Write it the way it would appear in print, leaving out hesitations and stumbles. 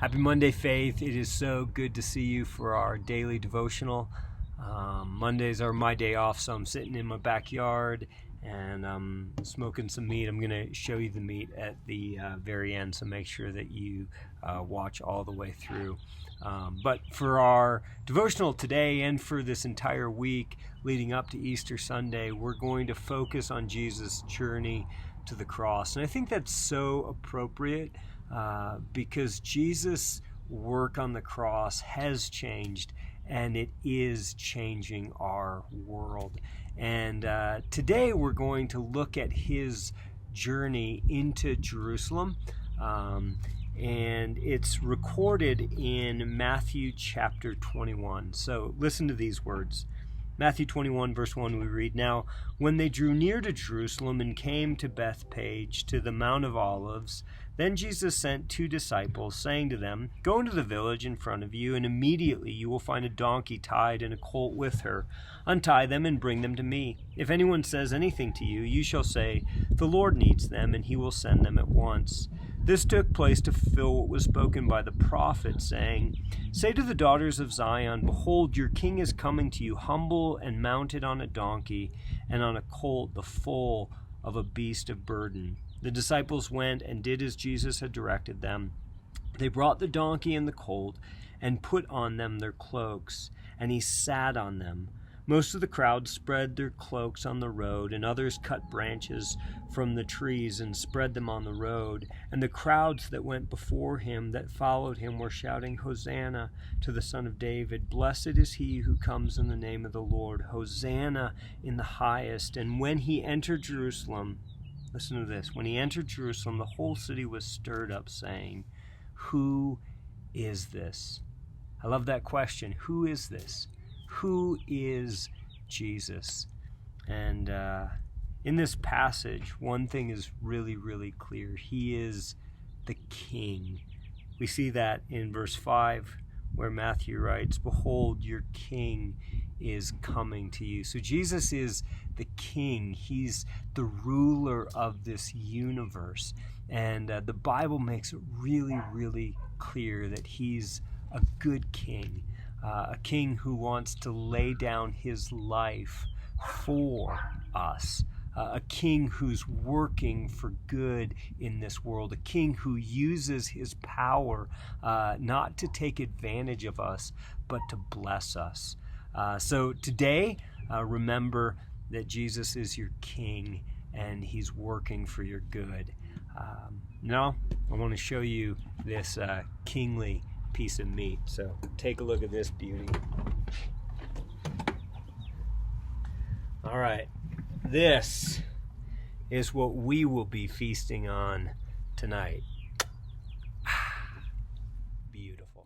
Happy Monday, Faith. It is so good to see you for our daily devotional. Mondays are my day off, so I'm sitting in my backyard and I'm smoking some meat. I'm going to show you the meat at the very end, so make sure that you watch all the way through. But for our devotional today and for this entire week leading up to Easter Sunday, we're going to focus on Jesus' journey to the cross. And I think that's so appropriate because Jesus' work on the cross has changed, and it is changing our world. And today we're going to look at his journey into Jerusalem. And it's recorded in Matthew chapter 21. So listen to these words. Matthew 21, verse 1, we read, "Now, when they drew near to Jerusalem and came to Bethphage, to the Mount of Olives, then Jesus sent 2 disciples, saying to them, 'Go into the village in front of you, and immediately you will find a donkey tied and a colt with her. Untie them and bring them to me. If anyone says anything to you, you shall say, "The Lord needs them," and he will send them at once.' This took place to fulfill what was spoken by the prophet, saying, 'Say to the daughters of Zion, Behold, your king is coming to you, humble and mounted on a donkey, and on a colt, the foal of a beast of burden.' The disciples went and did as Jesus had directed them. They brought the donkey and the colt, and put on them their cloaks, and he sat on them. Most of the crowd spread their cloaks on the road, and others cut branches from the trees and spread them on the road. And the crowds that went before him, that followed him, were shouting, 'Hosanna to the Son of David. Blessed is he who comes in the name of the Lord. Hosanna in the highest.' And when he entered Jerusalem," listen to this, "when he entered Jerusalem, the whole city was stirred up, saying, 'Who is this?'" I love that question. Who is this? Who is Jesus? And in this passage, one thing is really, really clear. He is the King. We see that in verse 5, where Matthew writes, "Behold, your King is coming to you." So Jesus is the King. He's the ruler of this universe. And the Bible makes it really, really clear that he's a good king. A king who wants to lay down his life for us. A king who's working for good in this world. A king who uses his power not to take advantage of us, but to bless us. So today, remember that Jesus is your king and he's working for your good. Now, I want to show you this kingly piece of meat. So take a look at this beauty. All right, this is what we will be feasting on tonight. Beautiful.